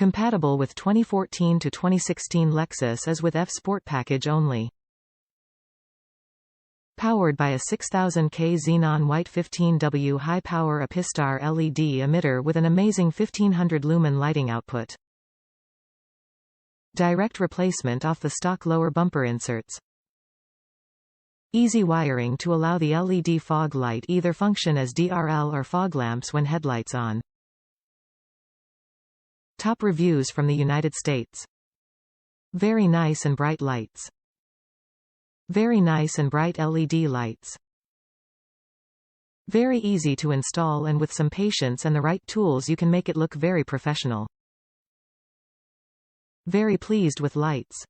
Compatible with 2014 to 2016 Lexus IS with F-Sport package only. Powered by a 6000K Xenon White 15W high-power Epistar LED emitter with an amazing 1500 lumen lighting output. Direct replacement off the stock lower bumper inserts. Easy wiring to allow the LED fog light either function as DRL or fog lamps when headlights on. Top reviews from the United States. Very nice and bright lights. Very nice and bright LED lights. Very easy to install, and with some patience and the right tools you can make it look very professional. Very pleased with lights.